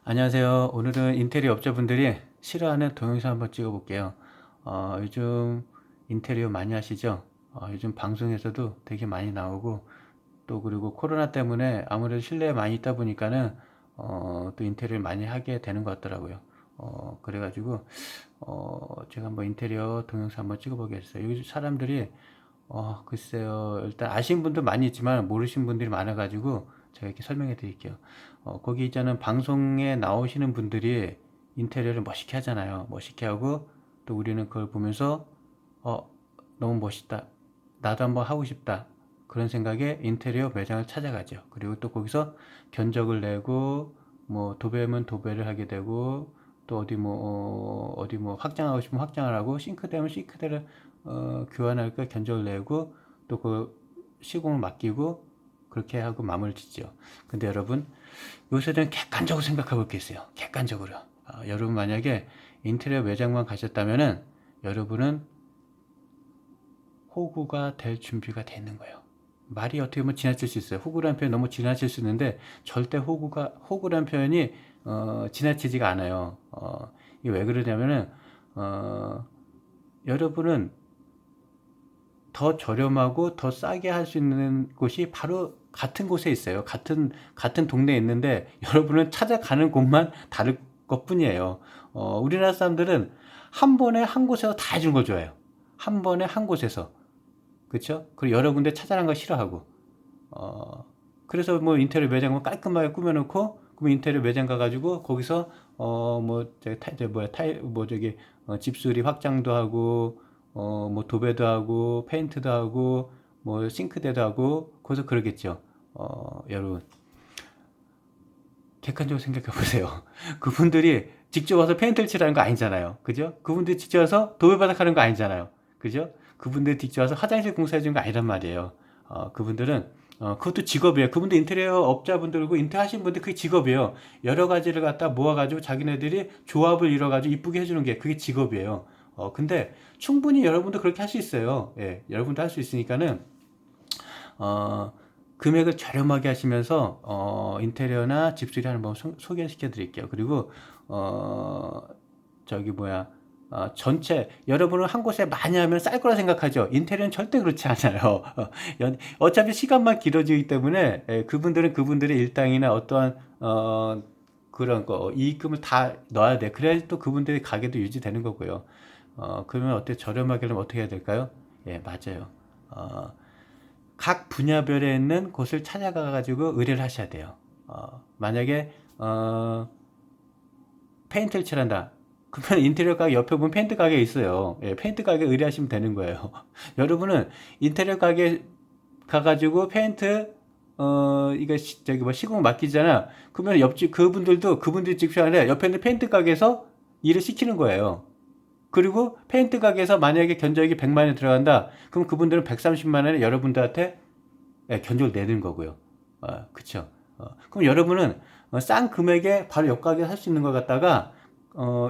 안녕하세요. 오늘은 인테리어 업자분들이 싫어하는 동영상 한번 찍어 볼게요. 요즘 인테리어 많이 하시죠? 요즘 방송에서도 되게 많이 나오고, 또 그리고 코로나 때문에 아무래도 실내에 많이 있다 보니까는 또 인테리어를 많이 하게 되는 것 같더라고요. 그래가지고 제가 한번 인테리어 동영상 한번 찍어 보겠어요. 요즘 사람들이 글쎄요. 일단 아시는 분도 많이 있지만 모르시는 분들이 많아가지고 제가 이렇게 설명해 드릴게요. 거기 있자는 방송에 나오시는 분들이 인테리어를 멋있게 하잖아요. 멋있게 하고 또 우리는 그걸 보면서 어, 너무 멋있다. 나도 한번 하고 싶다. 그런 생각에 인테리어 매장을 찾아가죠. 그리고 또 거기서 견적을 내고 뭐 도배면 도배를 하게 되고 또 어디 뭐 확장하고 싶으면 확장을 하고 싱크대면 싱크대를 교환할 거 견적을 내고 또 그 시공을 맡기고 그렇게 하고 마무리를 짓죠. 근데 여러분 요새는 객관적으로 생각해 볼 게 있어요. 객관적으로. 여러분 만약에 인테리어 매장만 가셨다면은 여러분은 호구가 될 준비가 돼 있는 거예요. 말이 어떻게 보면 지나칠 수 있어요. 호구라는 표현 너무 지나칠 수 있는데 절대 호구라는 표현이 지나치지가 않아요. 이게 왜 그러냐면은 어, 여러분은 더 저렴하고 더 싸게 할 수 있는 곳이 바로 같은 곳에 있어요. 같은 동네에 있는데 여러분은 찾아가는 곳만 다를 것 뿐이에요. 우리나라 사람들은 한 번에 한 곳에서 다 해주는 걸 좋아해요. 한 번에 한 곳에서. 그렇죠? 그리고 여러 군데 찾아가는 거 싫어하고. 어, 그래서 뭐 인테리어 매장을 깔끔하게 꾸며놓고, 그럼 인테리어 매장 가가지고 거기서 뭐 저기 집수리 확장도 하고, 뭐 도배도 하고, 페인트도 하고, 뭐 싱크대도 하고, 거기서 그러겠죠. 여러분 객관적으로 생각해 보세요. 그분들이 직접 와서 페인트를 칠하는 거 아니잖아요. 그죠? 그분들이 직접 와서 도배바닥 하는 거 아니잖아요. 그죠? 그분들이 직접 와서 화장실 공사해 주는 거 아니란 말이에요. 그분들은 그것도 직업이에요. 그분들 인테리어 업자분들고 인테리어 하신 분들 그게 직업이에요. 여러 가지를 갖다 모아가지고 자기네들이 조합을 이뤄가지고 이쁘게 해주는 게 그게 직업이에요. 근데 충분히 여러분도 그렇게 할 수 있어요. 예, 여러분도 할 수 있으니까는 어, 금액을 저렴하게 하시면서 인테리어나 집수리 하는 법 소개시켜 드릴게요. 그리고 어, 저기 뭐야 전체 여러분은 한 곳에 많이 하면 쌀 거라 생각하죠. 인테리어는 절대 그렇지 않아요. 어차피 시간만 길어지기 때문에 그분들은 그분들의 일당이나 어떠한 그런 거 이익금을 다 넣어야 돼. 그래야지 또 그분들의 가게도 유지되는 거고요. 그러면 어때 저렴하게 하면 어떻게 해야 될까요? 예, 맞아요. 어, 각 분야별에 있는 곳을 찾아가 가지고 의뢰를 하셔야 돼요. 만약에 페인트를 칠한다. 그러면 인테리어 가게 옆에 보면 페인트 가게 있어요. 예, 페인트 가게 의뢰하시면 되는 거예요. 여러분은 인테리어 가게 가가지고 페인트 이거 저기 뭐 시공 맡기잖아. 그러면 옆집 그분들이 직접 아니라 옆에 있는 페인트 가게에서 일을 시키는 거예요. 그리고 페인트 가게에서 만약에 견적이 100만 원 들어간다. 그럼 그분들은 130만 원에 여러분들한테 견적을 내는 거고요. 그쵸. 그럼 여러분은 싼 금액에 바로 옆가게 할 수 있는 것 같다가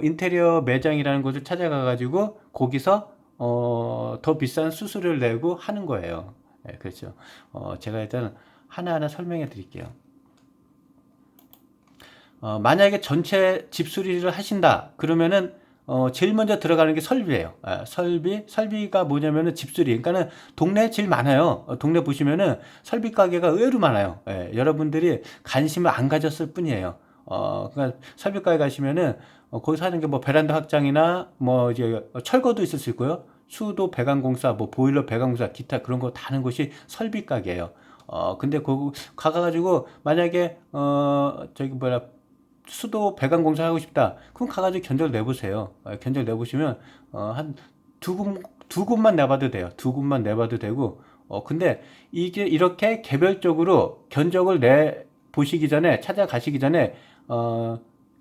인테리어 매장이라는 곳을 찾아가 가지고 거기서 더 비싼 수수료를 내고 하는 거예요. 그렇죠. 제가 일단 하나하나 설명해 드릴게요. 만약에 전체 집수리를 하신다 그러면은 제일 먼저 들어가는 게 설비예요. 설비가 뭐냐면은 집수리. 그러니까는 동네에 제일 많아요. 동네 보시면은 설비 가게가 의외로 많아요. 여러분들이 관심을 안 가졌을 뿐이에요. 그러니까 설비 가게 가시면은 거기서 하는 게 뭐 베란다 확장이나 뭐 이제 철거도 있을 수 있고요. 수도 배관공사, 뭐 보일러 배관공사, 기타 그런 거 다 하는 곳이 설비 가게예요. 근데 거기 가가지고 만약에 저기 뭐야 수도 배관 공사하고 싶다. 그럼 가가지고 견적 내보세요. 견적 내보시면 한 두 곳만 내봐도 돼요. 두 곳만 내봐도 되고. 근데 이게 이렇게 개별적으로 견적을 내 보시기 전에 찾아가시기 전에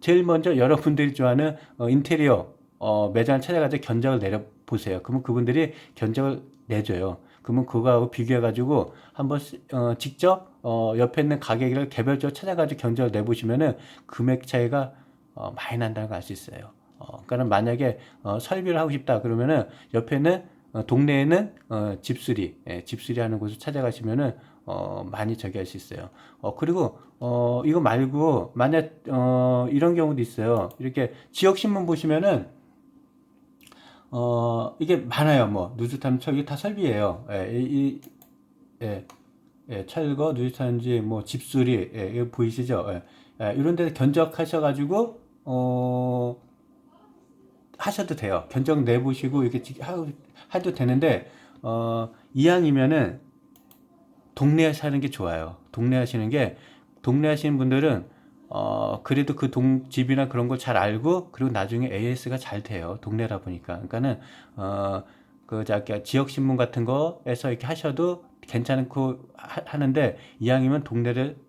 제일 먼저 여러분들이 좋아하는 인테리어 매장을 찾아가서 견적을 내려 보세요. 그러면 그분들이 견적을 내줘요. 그러면 그거하고 비교해가지고 한번 직접 옆에 있는 가게를 개별적으로 찾아가지고 견적을 내보시면은 금액 차이가 많이 난다는 걸 알 수 있어요. 그러니까 만약에 설비를 하고 싶다 그러면은 옆에 있는 동네에는 집수리 하는 곳을 찾아가시면은 많이 저기 할 수 있어요. 그리고 이거 말고 만약 이런 경우도 있어요. 이렇게 지역신문 보시면은 이게 많아요. 뭐 누수탄 철기 다 설비예요. 예, 철거, 누수탄지, 뭐 집수리, 이거 보이시죠? 이런 데서 견적하셔가지고 하셔도 돼요. 견적 내보시고 이렇게 해도 되는데 이왕이면은 동네에 사는 게 좋아요. 동네 하시는 분들은 그래도 그 집이나 그런 거 잘 알고 그리고 나중에 AS가 잘 돼요. 동네라 보니까. 그러니까는 지역 신문 같은 거에서 이렇게 하셔도 괜찮고 하는데 이왕이면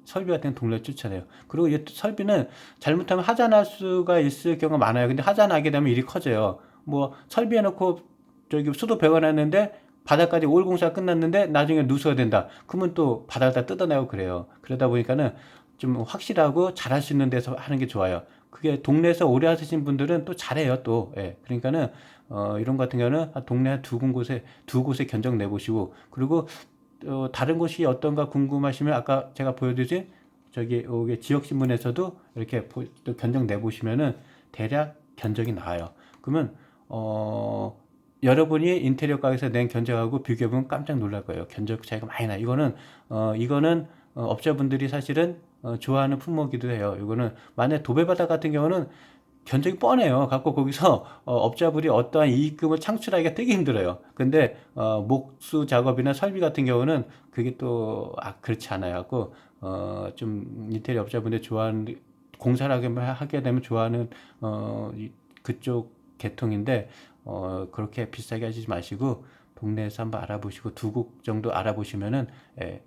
설비 같은 동네를 추천해요. 그리고 이 설비는 잘못하면 하자날 수가 있을 경우가 많아요. 근데 하자나게 되면 일이 커져요. 뭐 설비해 놓고 저기 수도 배관했는데 바닥까지 올 공사가 끝났는데 나중에 누수가 된다. 그러면 또 바닥을 다 뜯어내고 그래요. 그러다 보니까는 좀 확실하고 잘할 수 있는 데서 하는 게 좋아요. 그게 동네에서 오래 하시는 분들은 또 잘해요, 또. 예. 그러니까는 이런 거 같은 경우는 동네 한 두 곳에 견적 내보시고 그리고 다른 곳이 어떤가 궁금하시면 아까 제가 보여드린 저기 여기 지역 신문에서도 이렇게 또 견적 내보시면은 대략 견적이 나와요. 그러면 여러분이 인테리어 가게에서 낸 견적하고 비교해보면 깜짝 놀랄 거예요. 견적 차이가 많이 나. 이거는 업자분들이 사실은 좋아하는 품목이기도 해요. 이거는 만약 도배바닥 같은 경우는 견적이 뻔해요. 갖고 거기서 업자분이 어떠한 이익금을 창출하기가 되게 힘들어요. 근데 목수 작업이나 설비 같은 경우는 그게 또 그렇지 않아요. 갖고 좀 인테리어 업자분들이 좋아하는 공사를 하게 되면 좋아하는 그쪽 계통인데 그렇게 비싸게 하시지 마시고 동네에서 한번 알아보시고 두 곳 정도 알아보시면은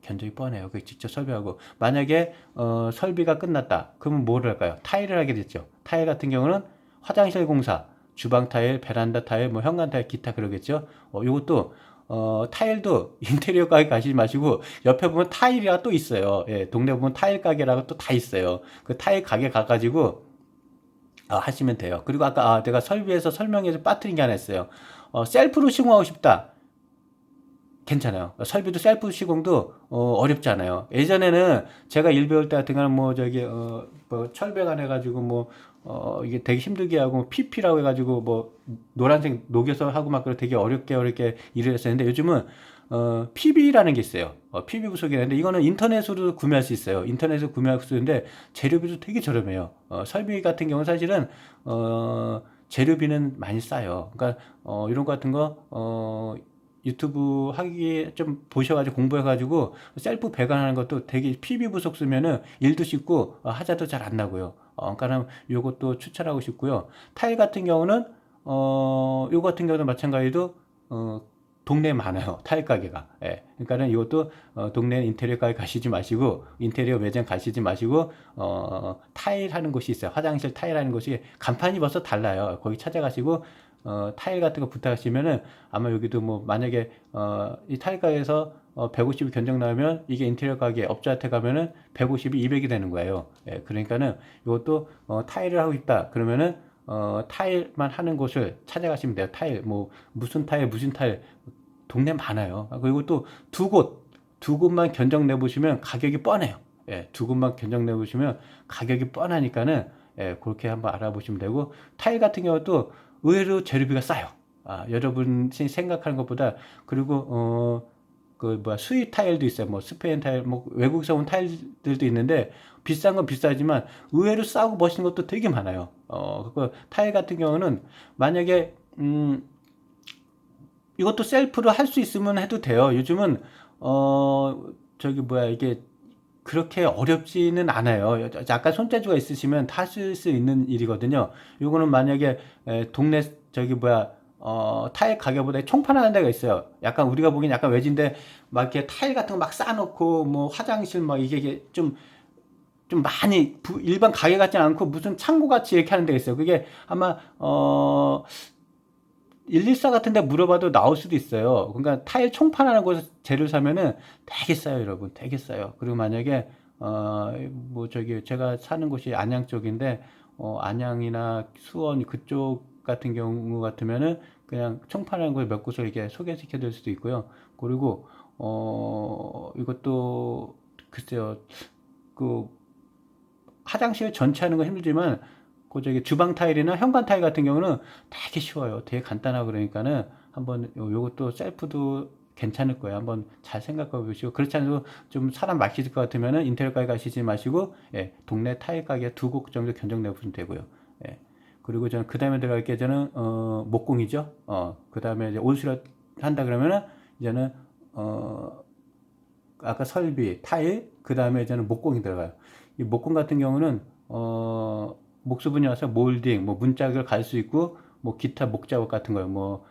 견적이 뻔해요. 그 직접 설비하고 만약에 설비가 끝났다. 그러면 뭐를 할까요? 타일을 하게 됐죠. 타일 같은 경우는 화장실 공사, 주방 타일, 베란다 타일, 뭐 현관 타일, 기타 그러겠죠. 요것도 타일도 인테리어 가게 가시지 마시고 옆에 보면 타일이가 또 있어요. 예, 동네 보면 타일 가게라고 또 다 있어요. 그 타일 가게 가가지고 하시면 돼요. 그리고 아까 내가 설비에서 설명해서 빠뜨린 게 하나 있어요. 셀프로 시공하고 싶다. 괜찮아요. 설비도 셀프 시공도 어렵지 않아요. 예전에는 제가 일 배울 때 같은 경우는 뭐 저기 뭐 철배관 해가지고 뭐 이게 되게 힘들게 하고 PP라고 해가지고 뭐 노란색 녹여서 하고 막 되게 어렵게 일을 했었는데 요즘은 PB라는 게 있어요. PB 부속이라는데 이거는 인터넷으로 구매할 수 있어요. 인터넷으로 구매할 수 있는데 재료비도 되게 저렴해요. 설비 같은 경우는 사실은 재료비는 많이 싸요. 그러니까 이런 거 같은 거 유튜브 하기 좀 보셔가지고 공부해가지고 셀프 배관하는 것도 되게 PB 부속 쓰면은 일도 쉽고 하자도 잘 안 나고요. 그러니까는 요것도 추천하고 싶고요. 타일 같은 경우는 요 같은 경우도 마찬가지로 동네에 많아요. 타일 가게가. 예. 그러니까는 이것도 동네 인테리어 가게 가시지 마시고 인테리어 매장 가시지 마시고 타일 하는 곳이 있어요. 화장실 타일 하는 곳이 간판이 벌써 달라요. 거기 찾아가시고 타일 같은 거 부탁하시면은 아마 여기도 뭐 만약에 이 타일 가게에서 150이 견적 나오면 이게 인테리어 가게 업자한테 가면은 150이 200이 되는 거예요. 예, 그러니까는 이것도 타일을 하고 있다. 그러면은 타일만 하는 곳을 찾아가시면 돼요. 타일 뭐 무슨 타일 동네 많아요. 그리고 또 두 곳만 견적 내보시면 가격이 뻔해요. 예, 두 곳만 견적 내보시면 가격이 뻔하니까는 그렇게 한번 알아보시면 되고 타일 같은 경우도 의외로 재료비가 싸요. 여러분이 생각하는 것보다 그리고 그 뭐야 수입 타일도 있어요. 뭐 스페인 타일, 뭐 외국에서 온 타일들도 있는데 비싼 건 비싸지만 의외로 싸고 멋있는 것도 되게 많아요. 그 타일 같은 경우는 만약에 이것도 셀프로 할 수 있으면 해도 돼요. 요즘은 저기 뭐야 이게 그렇게 어렵지는 않아요. 약간 손재주가 있으시면 다 하실 수 있는 일이거든요. 요거는 만약에 동네 저기 뭐야 타일 가게보다 총판하는 데가 있어요. 약간 우리가 보기엔 약간 외진데 막 이렇게 타일 같은 거 막 쌓아놓고 뭐 화장실 막 이게 좀 많이 일반 가게 같지 않고 무슨 창고 같이 이렇게 하는 데가 있어요. 그게 아마 114 같은 데 물어봐도 나올 수도 있어요. 그러니까 타일 총판하는 곳에서 재료를 사면은 되게 싸요, 여러분. 되게 싸요. 그리고 만약에, 뭐 저기 제가 사는 곳이 안양 쪽인데, 안양이나 수원 그쪽 같은 경우 같으면은 그냥 총판하는 곳에 몇 곳을 이렇게 소개시켜 드릴 수도 있고요. 그리고, 이것도 글쎄요, 그 화장실 전체 하는 건 힘들지만 그 저기 주방 타일이나 현관 타일 같은 경우는 되게 쉬워요. 되게 간단하고 그러니까는 한번 요것도 셀프도 괜찮을 거예요. 한번 잘 생각해 보시고, 그렇지 않아도 좀 사람 막히실 것 같으면은 인테리어 가게 가시지 마시고, 예, 동네 타일 가게 두 곳 정도 견적 내보시면 되고요. 예. 그리고 저는 그 다음에 들어갈 게 저는 목공이죠. 그 다음에 이제 온수를 한다 그러면은 이제는 아까 설비, 타일, 그 다음에 저는 목공이 들어가요. 이 목공 같은 경우는 목수분이 와서 몰딩, 뭐 문짝을 갈 수 있고, 뭐 기타 목 작업 같은 거요. 뭐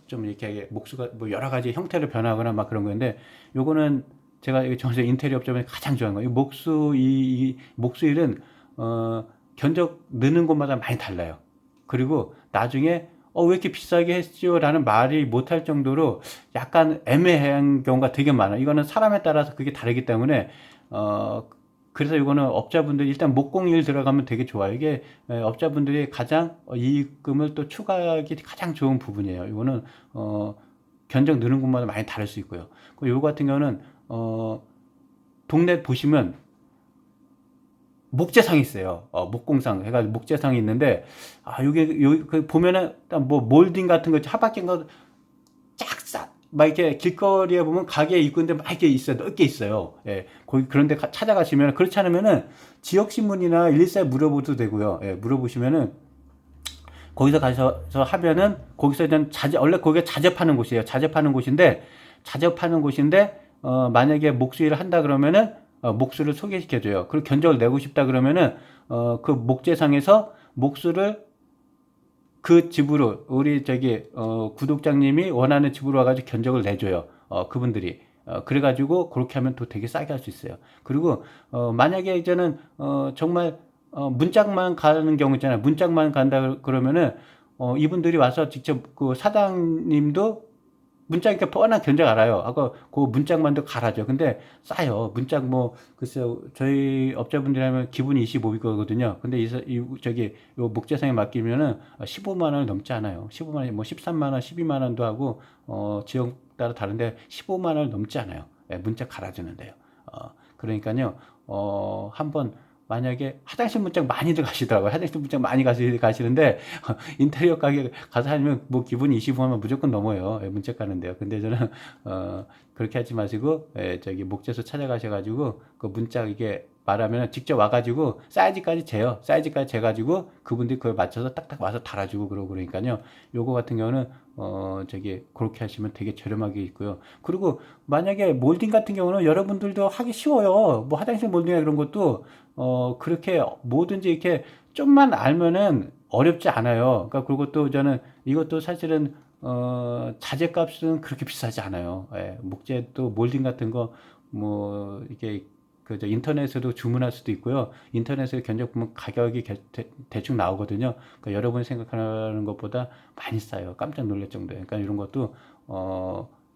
좀 이렇게 목수가 뭐 여러 가지 형태를 변하거나 막 그런 건데, 요거는 제가 정말 인테리어 업점에 가장 좋아하는 거예요. 이 목수 일은 견적 넣는 곳마다 많이 달라요. 그리고 나중에 왜 이렇게 비싸게 했죠? 라는 말이 못할 정도로 약간 애매한 경우가 되게 많아요. 이거는 사람에 따라서 그게 다르기 때문에, 그래서 이거는 업자분들이 일단 목공일 들어가면 되게 좋아요. 이게 업자분들이 가장 이익금을 또 추가하기 가장 좋은 부분이에요. 이거는 견적 느는 곳마다 많이 다를 수 있고요. 그리고 요거 같은 경우는 동네 보시면 목재상이 있어요. 목공상 해가지고 목재상이 있는데, 요게 그 보면은 뭐 몰딩 같은 거 하박경 거 쫙 막 이렇게 길거리에 보면 가게 입구인데 막 이렇게 있어요. 넓게 있어요. 예, 거기 그런데 찾아가시면, 그렇지 않으면은 지역 신문이나 114에 물어보도 되고요. 예, 물어보시면은 거기서 가셔서 하면은 거기서 일단 원래 거기가 자재 파는 곳이에요. 자재 파는 곳인데 만약에 목수일을 한다 그러면은 목수를 소개시켜줘요. 그리고 견적을 내고 싶다 그러면은 그 목재상에서 목수를 그 집으로, 우리 저기 구독자님이 원하는 집으로 와가지고 견적을 내줘요. 그분들이. 그래가지고 그렇게 하면 또 되게 싸게 할 수 있어요. 그리고 만약에 이제는 정말 문짝만 가는 경우 있잖아요. 문짝만 간다 그러면은 이분들이 와서 직접 그 사장님도 문짝 이렇게 뻔한 견적 알아요. 아까 그 문짝만도 갈아줘. 근데 싸요. 문짝 뭐 글쎄요. 저희 업자분들이라면 기본이 25이거든요. 근데 저기 요 목재상에 맡기면은 15만 원을 넘지 않아요. 15만 원, 뭐 13만 원, 12만 원도 하고 지역 따라 다른데 15만 원을 넘지 않아요. 예, 문짝 갈아주는데요. 그러니까요. 한번 만약에 화장실 문짝 많이들 가시더라고요. 화장실 문짝 많이 가시는데 인테리어 가게 가서 하면 뭐 기본 25만 무조건 넘어요. 예, 문짝 가는데요. 근데 저는 그렇게 하지 마시고, 저기 목재소 찾아가셔가지고 그 문짝 이게 말하면 직접 와가지고 사이즈까지 재요. 사이즈까지 재가지고 그분들이 그걸 맞춰서 딱딱 와서 달아주고 그러고 그러니까요. 요거 같은 경우는 저기 그렇게 하시면 되게 저렴하게 있고요. 그리고 만약에 몰딩 같은 경우는 여러분들도 하기 쉬워요. 뭐 화장실 몰딩이나 그런 것도 그렇게 뭐든지 이렇게 좀만 알면은 어렵지 않아요. 그러니까 그리고 또 저는 이것도 사실은 자재값은 그렇게 비싸지 않아요. 예, 목재 또 몰딩 같은 거 뭐 이게 그저 인터넷으로 주문할 수도 있고요. 인터넷에 견적 보면 가격이 대충 나오거든요. 그러니까 여러분이 생각하는 것보다 많이 싸요. 깜짝 놀랄 정도예요. 그러니까 이런 것도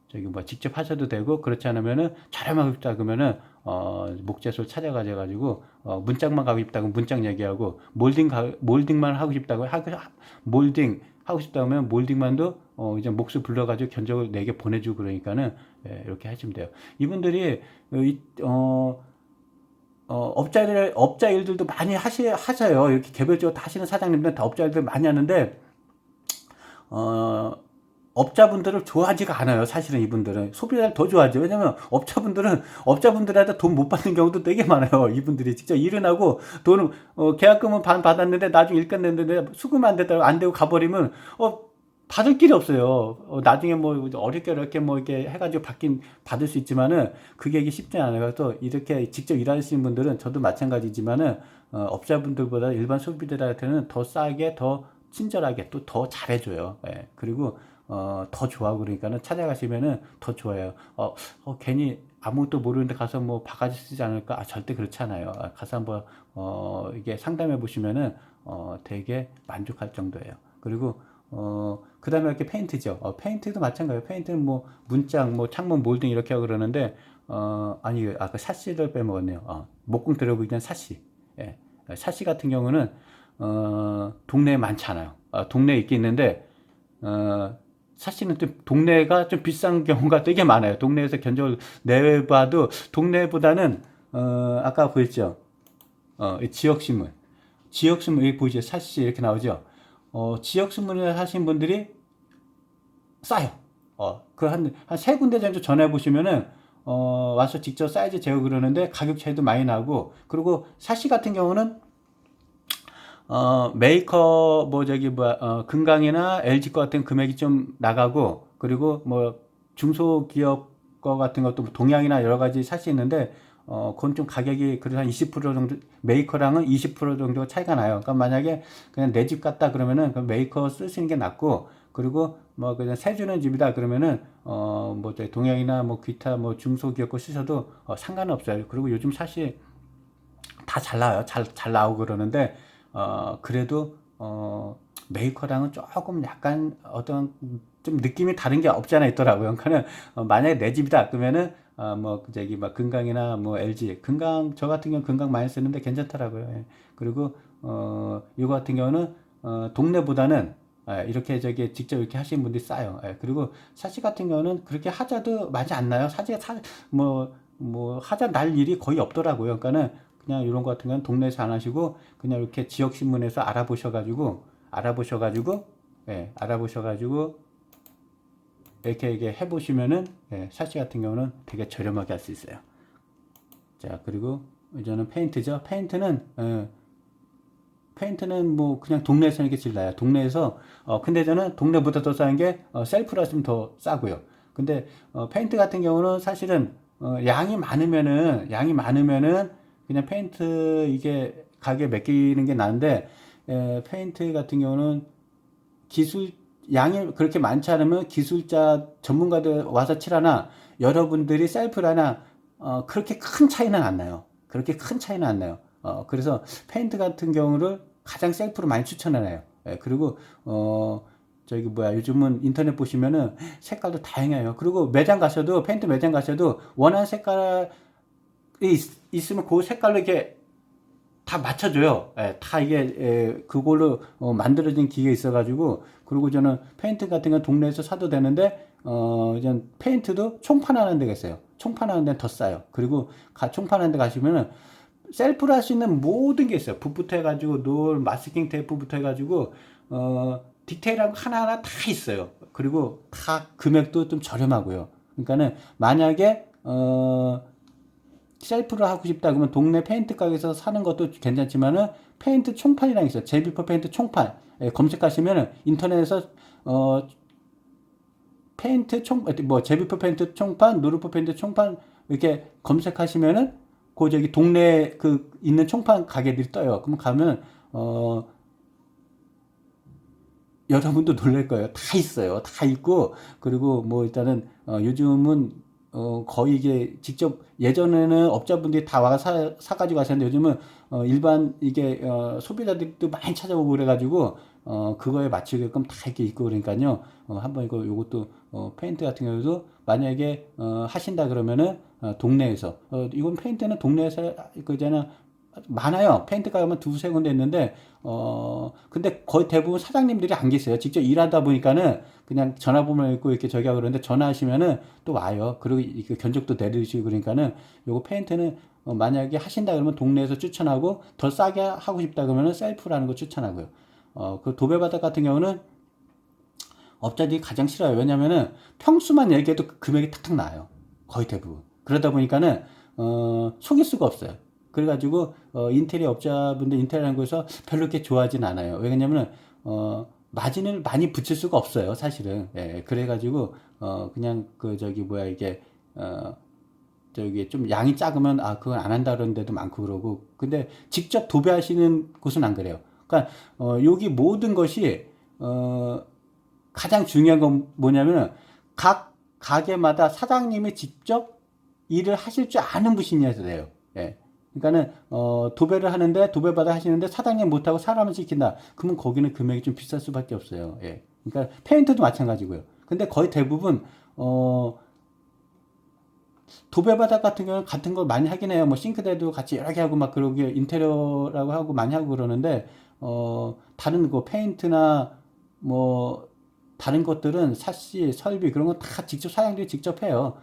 저기 뭐 직접 하셔도 되고, 그렇지 않으면은 저렴하고 싶다 그러면은 목재소를 찾아가셔가지고 문짝만 가고 싶다고 문짝 얘기하고, 몰딩만 하고 싶다고 몰딩 하고 싶다 면 몰딩만도 이제 목수 불러가지고 견적을 내게 보내주고 그러니까는, 예, 이렇게 하시면 돼요. 이분들이 업자 일들도 많이 하셔요. 이렇게 개별적으로 다 하시는 사장님들은 다 업자 일들 많이 하는데, 어, 업자분들을 좋아하지가 않아요. 사실은 이분들은 소비자를 더 좋아하죠. 왜냐면 업자분들한테 돈 못 받는 경우도 되게 많아요. 이분들이 직접 일은 하고 돈은 계약금은 반 받았는데 나중에 일 끝냈는데 수금 안 되고 가버리면 받을 길이 없어요. 나중에 뭐 어렵게 뭐 이렇게 해가지고 받을 수 있지만은 그게 이게 쉽지 않아요. 그래서 이렇게 직접 일하시는 분들은, 저도 마찬가지지만은 업자분들보다 일반 소비자들한테는 더 싸게, 더 친절하게, 또 더 잘해줘요. 예. 그리고 더 좋아하고 그러니까는 찾아가시면은 더 좋아요. 괜히 아무것도 모르는데 가서 뭐 바가지 쓰지 않을까? 절대 그렇지 않아요. 가서 한번 이게 상담해 보시면은 되게 만족할 정도예요. 그리고 그 다음에 이렇게 페인트죠. 페인트도 마찬가지예요. 페인트는 뭐 문짝, 뭐 창문 몰딩 이렇게 하고 그러는데, 아니, 그 샤시를 빼먹었네요. 목공 들어보기 전 샤시. 예. 샤시 같은 경우는 동네에 많지 않아요. 동네에 있긴 있는데, 사실은 좀 동네가 좀 비싼 경우가 되게 많아요. 동네에서 견적을 내봐도 동네보다는 아까 보였죠? 이 지역신문. 지역신문 여기 보이죠? 사실 이렇게 나오죠? 지역신문을 하신 분들이 싸요. 그 한 세 군데 정도 전화해 보시면은, 와서 직접 사이즈 재고 그러는데 가격 차이도 많이 나고, 그리고 사시 같은 경우는, 메이커, 뭐, 저기, 뭐야, 금강이나 LG 거 같은 금액이 좀 나가고, 그리고 뭐, 중소기업 거 같은 것도 동양이나 여러 가지 살 수 있는데, 그건 좀 가격이 그래도 한 20% 정도, 메이커랑은 20% 정도 차이가 나요. 그러니까 만약에 그냥 내 집 같다 그러면은 그 메이커 쓰시는 게 낫고, 그리고 뭐 그냥 세주는 집이다 그러면은, 뭐, 동양이나 뭐 기타 뭐 중소기업 거 쓰셔도 상관은 없어요. 그리고 요즘 사실 다 잘 나와요. 잘 나오고 그러는데, 그래도, 메이커랑은 조금 약간 어떤 좀 느낌이 다른 게 없지 않아 있더라고요. 그러니까는, 만약에 내 집이다 그러면은, 뭐, 저기, 뭐, 금강이나 뭐, LG. 금강, 저 같은 경우는 금강 많이 쓰는데 괜찮더라고요. 예. 그리고, 이거 같은 경우는, 동네보다는, 이렇게 저기 직접 이렇게 하시는 분들이 싸요. 예. 그리고 사시 같은 경우는 그렇게 하자도 많이 안 나요. 뭐, 하자 날 일이 거의 없더라고요. 그러니까는 그냥 이런 거 같은 건 동네에서 안 하시고 그냥 이렇게 지역 신문에서 알아보셔가지고 예, 알아보셔가지고 이렇게 해보시면은 예, 사시 같은 경우는 되게 저렴하게 할 수 있어요. 자, 그리고 이제는 페인트죠. 페인트는 뭐 그냥 동네에서 이렇게 질러요. 동네에서 근데 저는 동네보다 더 싼 게 셀프로 하시면 더 싸고요. 근데 페인트 같은 경우는 사실은 양이 많으면은 그냥 페인트 이게 가게 맡기는 게 나은데, 페인트 같은 경우는 기술 양이 그렇게 많지 않으면 기술자 전문가들 와서 칠하나 여러분들이 셀프를 하나 그렇게 큰 차이는 안 나요. 그렇게 큰 차이는 안 나요. 그래서 페인트 같은 경우를 가장 셀프로 많이 추천해요. 예, 그리고 저기 뭐야 요즘은 인터넷 보시면은 색깔도 다양해요. 그리고 매장 가셔도 페인트 매장 가셔도 원하는 색깔이 있으면 그 색깔로 이렇게 다 맞춰줘요. 예, 다 이게 그걸로 만들어진 기계 있어가지고, 그리고 저는 페인트 같은 건 동네에서 사도 되는데 이제 페인트도 총판하는 데가 있어요. 총판하는 데는 더 싸요. 그리고 총판하는 데 가시면은 셀프로 할 수 있는 모든 게 있어요. 붓부터 해가지고 노을 마스킹 테이프부터 해가지고 디테일한 거 하나하나 다 있어요. 그리고 다 금액도 좀 저렴하고요. 그러니까는 만약에 셀프로 하고 싶다 그러면 동네 페인트 가게에서 사는 것도 괜찮지만은 페인트 총판이라는 게 있어요. 제비퍼 페인트 총판. 검색하시면은 인터넷에서 페인트 뭐 제비퍼 페인트 총판, 누르퍼 페인트 총판 이렇게 검색하시면은 그 저기 동네 그 있는 총판 가게들이 떠요. 그럼 가면 여러분도 놀랄 거예요. 다 있어요. 다 있고, 그리고 뭐 일단은, 요즘은, 거의 이게 직접, 예전에는 업자분들이 다 와서 사가지고 가셨는데 요즘은, 일반 이게, 소비자들도 많이 찾아오고 그래가지고, 그거에 맞추게끔 다 이렇게 있고 그러니까요. 한번 요것도, 페인트 같은 경우도 만약에, 하신다 그러면은, 동네에서, 이건 페인트는 동네에서, 그잖아, 많아요. 페인트 가면 두세 군데 있는데, 근데 거의 대부분 사장님들이 안 계세요. 직접 일하다 보니까는 그냥 전화번호 있고 이렇게 저기 하고 그러는데 전화하시면은 또 와요. 그리고 이렇게 견적도 내리시고 그러니까는 요거 페인트는 만약에 하신다 그러면 동네에서 추천하고 더 싸게 하고 싶다 그러면은 셀프라는 거 추천하고요. 그 도배바닥 같은 경우는 업자들이 가장 싫어요. 왜냐면은 평수만 얘기해도 그 금액이 탁탁 나와요. 거의 대부분. 그러다 보니까는 속일 수가 없어요. 그래가지고 인테리어 업자분들 인테리어하는 거에서 별로 그렇게 좋아하진 않아요. 왜냐면은 마진을 많이 붙일 수가 없어요. 사실은. 예, 그래가지고 그냥 그 저기 뭐야 이게 저기 좀 양이 작으면 그건 안 한다 그러는 데도 많고 그러고, 근데 직접 도배하시는 곳은 안 그래요. 그러니까 여기 모든 것이 가장 중요한 건 뭐냐면은 각 가게마다 사장님이 직접 일을 하실 줄 아는 분이어야 돼요. 예. 그러니까는 도배를 하는데 도배받아 하시는데 사장님 못하고 사람을 시킨다. 그러면 거기는 금액이 좀 비쌀 수밖에 없어요. 예. 그러니까 페인트도 마찬가지고요. 근데 거의 대부분 도배바닥 같은 경우는 같은 걸 많이 하긴 해요. 뭐 싱크대도 같이 여러 개 하고 막 그러게 인테리어라고 하고 많이 하고 그러는데 다른 거 페인트나 뭐 다른 것들은 샤시, 설비 그런 거 다 직접 사장들이 직접 해요.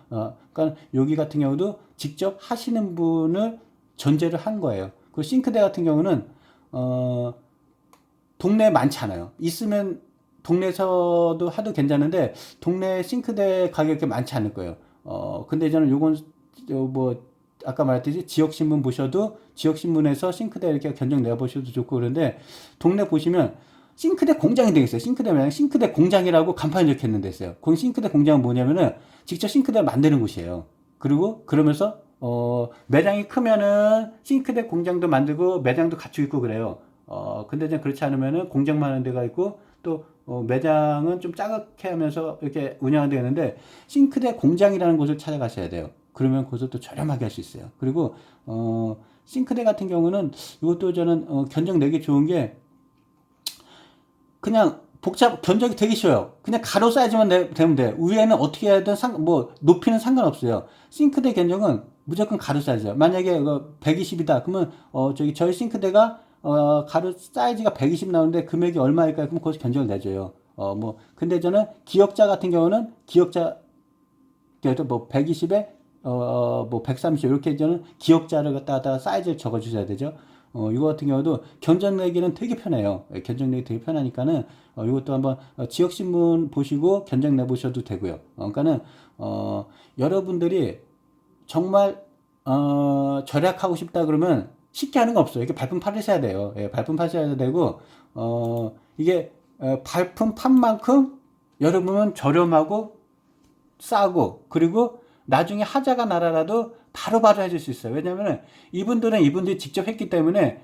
그러니까 여기 같은 경우도 직접 하시는 분을 전제를 한 거예요. 그 싱크대 같은 경우는 어, 동네에 많지 않아요. 있으면 동네에서도 하도 괜찮은데 동네 싱크대 가격이 많지 않을 거예요. 근데 저는 요건 뭐 아까 말했듯이 지역신문 보셔도 지역신문에서 싱크대 이렇게 견적 내보셔도 좋고 그런데 동네 보시면 싱크대 공장이 되어 있어요. 싱크대 매장 싱크대 공장이라고 간판이 적혀 있는 데 있어요. 거기 싱크대 공장은 뭐냐면은 직접 싱크대를 만드는 곳이에요. 그리고 그러면서 매장이 크면은 싱크대 공장도 만들고 매장도 갖추고 있고 그래요. 근데 이제 그렇지 않으면은 공장만 하는 데가 있고 또 매장은 좀 작게 하면서 이렇게 운영하는 데가 있는데 싱크대 공장이라는 곳을 찾아가셔야 돼요. 그러면 거기서 또 저렴하게 할 수 있어요. 그리고 싱크대 같은 경우는 이것도 저는 견적 내기 좋은 게 그냥 견적이 되게 쉬워요. 그냥 가로 사이즈만 되면 돼. 위에는 어떻게 해야든 뭐 높이는 상관없어요. 싱크대 견적은 무조건 가로 사이즈야. 만약에 120이다. 그러면 저희 싱크대가 가로 사이즈가 120 나오는데 금액이 얼마일까요? 그럼 거기서 견적을 내줘요. 뭐 근데 저는 기역자 같은 경우는 기역자 그래도 뭐 120에 뭐 130 이렇게 저는 기역자를 갖다가 사이즈를 적어 주셔야 되죠. 이거 같은 경우도 견적 내기는 되게 편해요. 견적 내기 되게 편하니까는 이것도 한번 지역 신문 보시고 견적 내 보셔도 되고요. 그러니까는 여러분들이 정말 절약하고 싶다 그러면 쉽게 하는 거 없어요. 이게 발품 팔으셔야 돼요. 예, 발품 파셔야 되고 이게 발품 판 만큼 여러분은 저렴하고 싸고 그리고 나중에 하자가 나라라도 바로바로 해줄 수 있어요. 왜냐면은 이분들이 직접 했기 때문에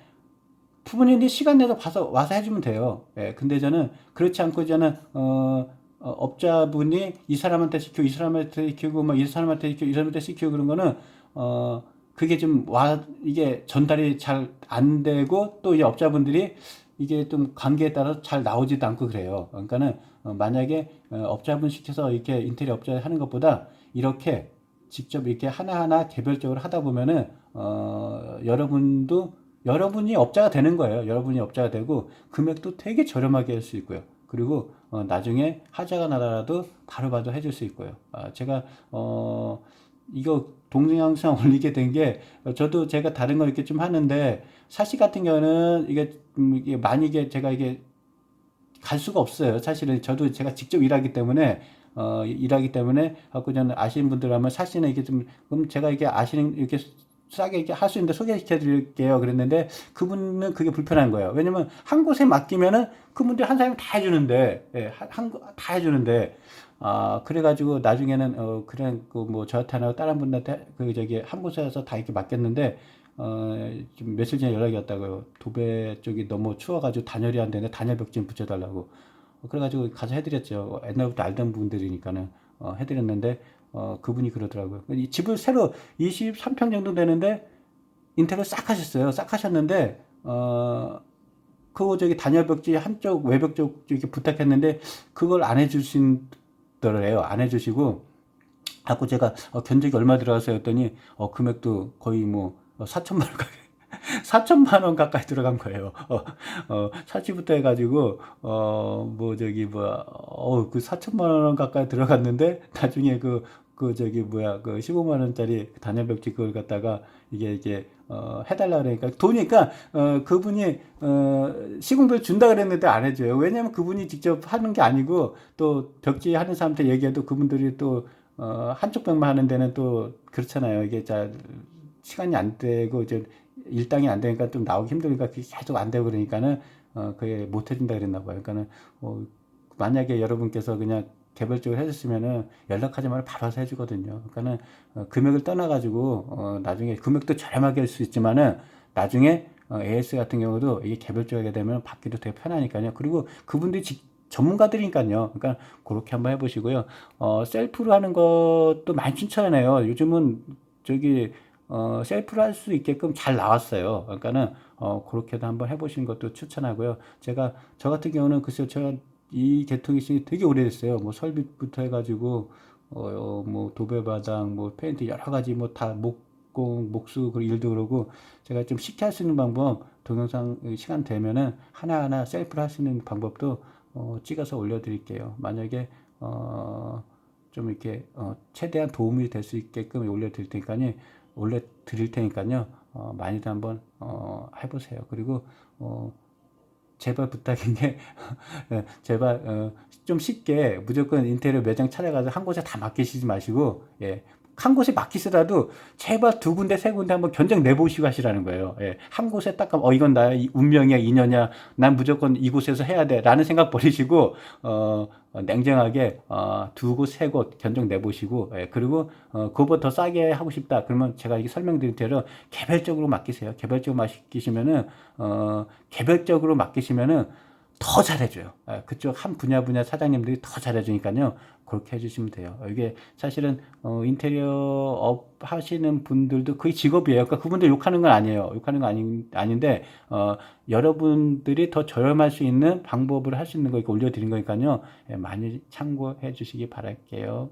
부모님들이 시간 내서 와서 해주면 돼요. 예, 근데 저는 그렇지 않고 저는 업자분이 이 사람한테 시키고 이 사람한테 시키고 뭐 이 사람한테 시키고 이 사람한테 시키고 그런 거는 그게 이게 전달이 잘 안 되고 또 이 업자분들이 이게 좀 관계에 따라서 잘 나오지도 않고 그래요. 그러니까는 만약에 업자분 시켜서 이렇게 인테리어 업자 하는 것보다 이렇게 직접 이렇게 하나하나 개별적으로 하다 보면은 여러분이 업자가 되는 거예요. 여러분이 업자가 되고 금액도 되게 저렴하게 할 수 있고요. 그리고 나중에 하자가 나더라도 바로바로 해줄 수 있고요. 제가 이거 동영상 올리게 된 게 저도 제가 다른 거 이렇게 좀 하는데 사실 같은 경우는 이게 많이 제가 이게 갈 수가 없어요. 사실은 저도 제가 직접 일하기 때문에 갖고 저는 아시는 분들 하면 사실은 이게 그럼 제가 이게 이렇게 싸게 이렇게 할 수 있는데 소개시켜 드릴게요. 그랬는데 그분은 그게 불편한 거예요. 왜냐면 한 곳에 맡기면은 그분들 한 사람이 다 해주는데, 예, 다 해주는데, 그래가지고 나중에는, 그냥 뭐 저한테 하나 다른 분한테 한 곳에서 다 이렇게 맡겼는데, 좀 며칠 전에 연락이 왔다고요. 도배 쪽이 너무 추워가지고 단열이 안 되는데 단열벽 좀 붙여달라고. 그래가지고 가서 해드렸죠. 옛날부터 알던 분들이니까는 해드렸는데 그분이 그러더라고요. 이 집을 새로 23평 정도 되는데 인테리어 싹 하셨어요. 싹 하셨는데 단열벽지 한쪽 외벽 쪽 이렇게 부탁했는데 그걸 안 해주신더래요. 안 해주시고 자꾸 제가 견적이 얼마 들어가세요 했더니 금액도 거의 뭐 4천만 원 가까이 4천만 원 가까이 들어간 거예요. 사치부터 해가지고 그 4천만 원 가까이 들어갔는데 나중에 그 15만 원짜리 단열벽지 그걸 갖다가 이게 해달라 그러니까 그러니까 그분이 시공비를 준다 그랬는데 안 해줘요. 왜냐면 그분이 직접 하는 게 아니고 또 벽지 하는 사람한테 얘기해도 그분들이 또 한쪽 벽만 하는 데는 또 그렇잖아요. 이게 시간이 안 되고 이제 일당이 안 되니까 좀 나오기 힘드니까 그게 계속 안 되고 그러니까는 그게 못 해준다 그랬나 봐요. 그러니까는 만약에 여러분께서 그냥 개별적으로 해줬으면은 연락하지 말고 바로 와서 해주거든요. 그러니까는 금액을 떠나가지고 나중에 금액도 저렴하게 할 수 있지만은 나중에 AS 같은 경우도 이게 개별적으로 하게 되면 받기도 되게 편하니까요. 그리고 그분들이 전문가들이니까요. 그러니까 그렇게 한번 해보시고요. 셀프로 하는 것도 많이 추천해요. 요즘은 셀프로 할 수 있게끔 잘 나왔어요. 그러니까는 그렇게도 한번 해보시는 것도 추천하고요. 저 같은 경우는 글쎄요, 제가 이 계통이 있으니 되게 오래됐어요. 뭐 설비부터 해가지고 뭐 도배바닥, 뭐 페인트 여러 가지 뭐 다 목공, 목수 그 일도 그러고 제가 좀 쉽게 할 수 있는 방법 동영상 시간 되면은 하나하나 셀프로 할 수 있는 방법도 찍어서 올려드릴게요. 만약에 좀 이렇게 최대한 도움이 될 수 있게끔 올려드릴 테니까요. 많이들 한번 해보세요. 그리고 제발 부탁인 게 제발 좀 쉽게 무조건 인테리어 매장 찾아가서 한 곳에 다 맡기시지 마시고, 예, 한 곳에 맡기시더라도 제발 두 군데 세 군데 한번 견적 내보시고 하시라는 거예요. 예, 한 곳에 딱 가면 이건 나의 운명이야, 인연이야, 난 무조건 이곳에서 해야 돼 라는 생각 버리시고 냉정하게 두 곳 세 곳 견적 내보시고, 예, 그리고 그거보다 더 싸게 하고 싶다 그러면 제가 이게 설명드린 대로 개별적으로 맡기세요. 개별적으로 맡기시면은 더 잘해줘요. 그쪽 한 분야 사장님들이 더 잘해주니까요. 그렇게 해주시면 돼요. 이게 사실은 인테리어 업 하시는 분들도 거의 직업이에요. 그러니까 그분들 욕하는 건 아니에요. 욕하는 건 아닌데 여러분들이 더 저렴할 수 있는 방법을 할 수 있는 거 이렇게 올려드린 거니까요. 예, 많이 참고해 주시기 바랄게요.